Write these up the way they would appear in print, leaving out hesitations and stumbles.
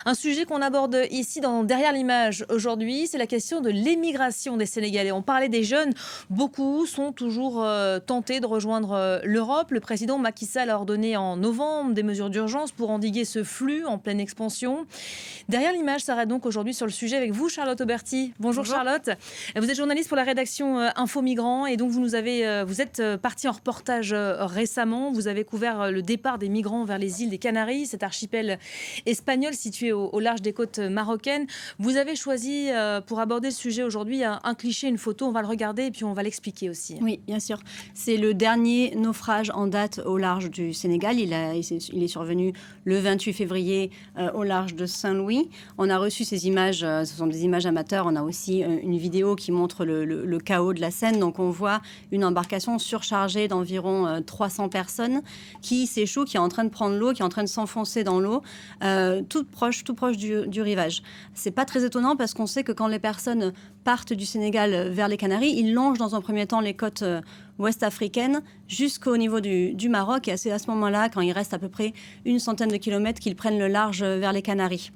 Un sujet qu'on aborde ici dans Derrière l'image aujourd'hui, c'est la question de l'émigration des Sénégalais. On parlait des jeunes, beaucoup sont toujours tentés de rejoindre l'Europe. Le président Macky Sall a ordonné en novembre des mesures d'urgence pour endiguer ce flux en pleine expansion. Derrière l'image s'arrête donc aujourd'hui sur le sujet avec vous, Charlotte Auberti. Bonjour Charlotte. Vous êtes journaliste pour la rédaction Info Migrants et donc vous êtes partie en reportage récemment. Vous avez couvert le départ des migrants vers les îles des Canaries, cet archipel espagnol situé au large des côtes marocaines. Vous avez choisi pour aborder le sujet aujourd'hui un cliché, une photo. On va le regarder et puis on va l'expliquer aussi. Oui, bien sûr. C'est le dernier naufrage en date au large du Sénégal. Il est survenu le 28 février au large de Saint-Louis. On a reçu ces images, ce sont des images amateurs. On a aussi une vidéo qui montre le chaos de la scène. Donc on voit une embarcation surchargée d'environ 300 personnes qui s'échoue, qui est en train de prendre l'eau, qui est en train de s'enfoncer dans l'eau, tout proche du rivage. C'est pas très étonnant parce qu'on sait que quand les personnes partent du Sénégal vers les Canaries, ils longent dans un premier temps les côtes ouest africaines jusqu'au niveau du Maroc. Et c'est à ce moment-là, quand il reste à peu près une centaine de kilomètres, qu'ils prennent le large vers les Canaries.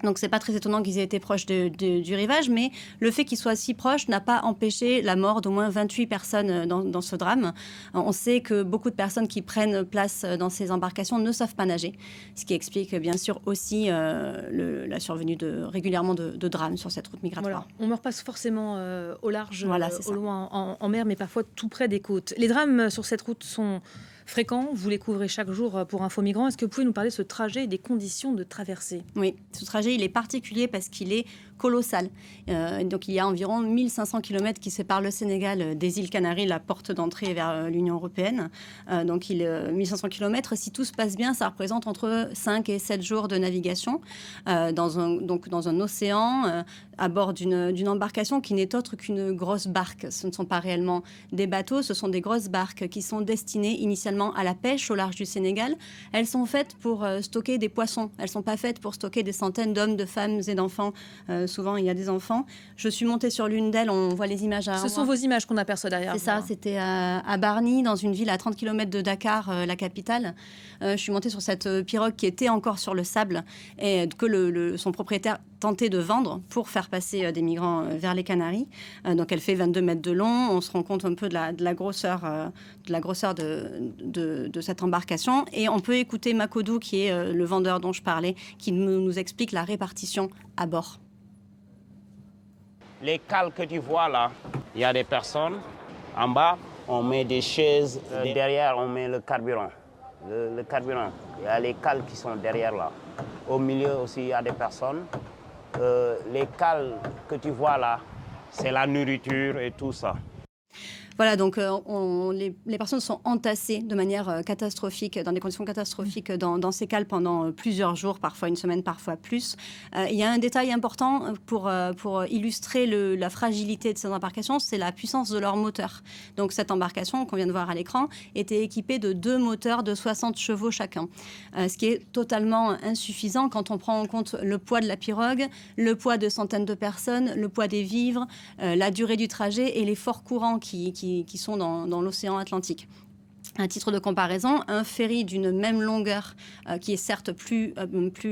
Donc, c'est pas très étonnant qu'ils aient été proches du rivage, mais le fait qu'ils soient si proches n'a pas empêché la mort d'au moins 28 personnes dans ce drame. On sait que beaucoup de personnes qui prennent place dans ces embarcations ne savent pas nager, ce qui explique bien sûr aussi la survenue régulièrement de drames sur cette route migratoire. Voilà. On meurt pas forcément au large, voilà, au loin en mer, mais parfois tout près des côtes. Les drames sur cette route sont fréquents, vous les couvrez chaque jour pour Info Migrants. Est-ce que vous pouvez nous parler de ce trajet et des conditions de traversée ? Oui, ce trajet, il est particulier parce qu'il est colossal. Donc, il y a environ 1500 km qui séparent le Sénégal des îles Canaries, la porte d'entrée vers l'Union européenne. Donc, 1500 km, si tout se passe bien, ça représente entre 5 et 7 jours de navigation dans un océan, à bord d'une embarcation qui n'est autre qu'une grosse barque. Ce ne sont pas réellement des bateaux, ce sont des grosses barques qui sont destinées initialement à la pêche au large du Sénégal. Elles sont faites pour stocker des poissons. Elles ne sont pas faites pour stocker des centaines d'hommes, de femmes et d'enfants. Souvent, il y a des enfants. Je suis montée sur l'une d'elles, on voit les images à Ce sont vos images qu'on aperçoit derrière. C'est ça, c'était à Bargny, dans une ville à 30 km de Dakar, la capitale. Je suis montée sur cette pirogue qui était encore sur le sable et que son propriétaire tentait de vendre pour faire passer des migrants vers les Canaries. Donc elle fait 22 mètres de long. On se rend compte un peu de la grosseur de cette embarcation. Et on peut écouter Makodou, qui est le vendeur dont je parlais, qui nous explique la répartition à bord. Les cales que tu vois là, il y a des personnes. En bas, on met des chaises. Derrière, on met le carburant. Le carburant. Il y a les cales qui sont derrière là. Au milieu aussi, il y a des personnes. Les cales que tu vois là, c'est la nourriture et tout ça. Voilà, donc les personnes sont entassées de manière catastrophique, dans des conditions catastrophiques dans ces cales pendant plusieurs jours, parfois une semaine, parfois plus. Il y a un détail important pour illustrer la fragilité de ces embarcations, c'est la puissance de leur moteur. Donc cette embarcation qu'on vient de voir à l'écran était équipée de 2 moteurs de 60 chevaux chacun, ce qui est totalement insuffisant quand on prend en compte le poids de la pirogue, le poids de centaines de personnes, le poids des vivres, la durée du trajet et les forts courants qui sont dans l'océan Atlantique. À titre de comparaison, un ferry d'une même longueur, qui est certes plus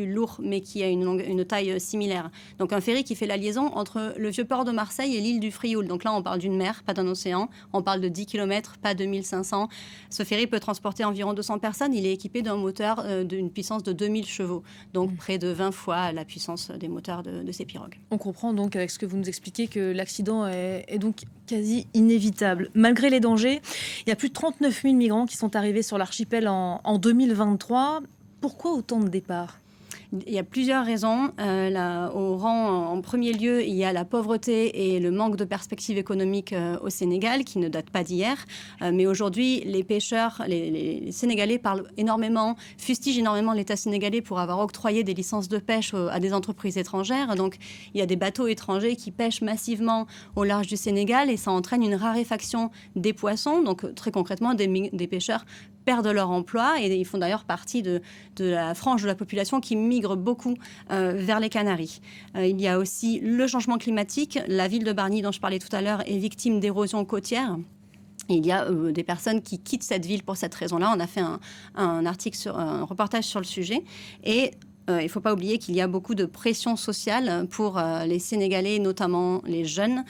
lourd, mais qui a une taille similaire. Donc un ferry qui fait la liaison entre le vieux port de Marseille et l'île du Frioul. Donc là, on parle d'une mer, pas d'un océan. On parle de 10 km, pas de 1500. Ce ferry peut transporter environ 200 personnes. Il est équipé d'un moteur d'une puissance de 2000 chevaux. Donc près de 20 fois la puissance des moteurs de ces pirogues. On comprend donc avec ce que vous nous expliquez que l'accident est donc quasi inévitable. Malgré les dangers, il y a plus de 39 000 migrants qui sont arrivés sur l'archipel en 2023. Pourquoi autant de départs ? Il y a plusieurs raisons. En premier lieu, il y a la pauvreté et le manque de perspectives économiques au Sénégal, qui ne date pas d'hier. Mais aujourd'hui, les pêcheurs, les Sénégalais fustigent énormément l'État sénégalais pour avoir octroyé des licences de pêche à des entreprises étrangères. Donc, il y a des bateaux étrangers qui pêchent massivement au large du Sénégal et ça entraîne une raréfaction des poissons. Donc, très concrètement, des pêcheurs perdent leur emploi et ils font d'ailleurs partie de la frange de la population qui migre beaucoup vers les Canaries. Il y a aussi le changement climatique. La ville de Bargny, dont je parlais tout à l'heure, est victime d'érosion côtière. Il y a des personnes qui quittent cette ville pour cette raison-là. On a fait un reportage sur le sujet. Et il ne faut pas oublier qu'il y a beaucoup de pression sociale pour les Sénégalais, notamment les jeunes,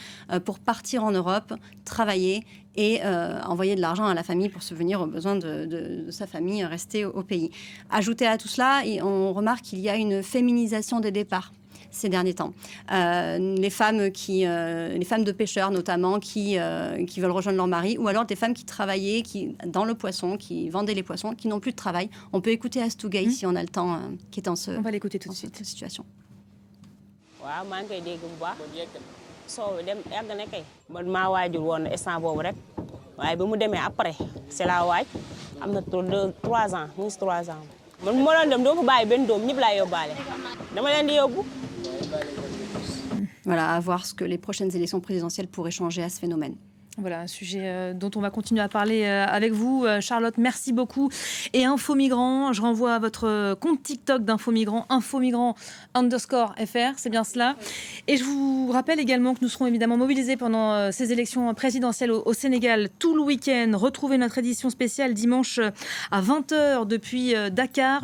pour partir en Europe, travailler et envoyer de l'argent à la famille pour subvenir aux besoins de sa famille restée au pays. Ajouté à tout cela, on remarque qu'il y a une féminisation des départs ces derniers temps. Les femmes de pêcheurs notamment qui veulent rejoindre leur mari, ou alors des femmes qui travaillaient dans le poisson, qui vendaient les poissons, qui n'ont plus de travail. On peut écouter Astougaï si on a le temps, qui est on va l'écouter tout de suite. Cette situation. waaw maa ngi koy dégg bu baax soo dem yàgg na kay man maa waajul woon instant boobu rek waaye bi mu demee après c'est la waaj am na 3 ans mu ngi si 3 ans man bu ma doon dem doo ko bàyyi benn doom ñëpp laa yóbbaale dama leen di yóbbu. Voilà, à voir ce que les prochaines élections présidentielles pourraient changer à ce phénomène. Voilà, un sujet dont on va continuer à parler avec vous. Charlotte, merci beaucoup. Et Info Migrant, je renvoie à votre compte TikTok d'Info Migrant, _FR, c'est bien cela. Et je vous rappelle également que nous serons évidemment mobilisés pendant ces élections présidentielles au Sénégal tout le week-end. Retrouvez notre édition spéciale dimanche à 20h depuis Dakar.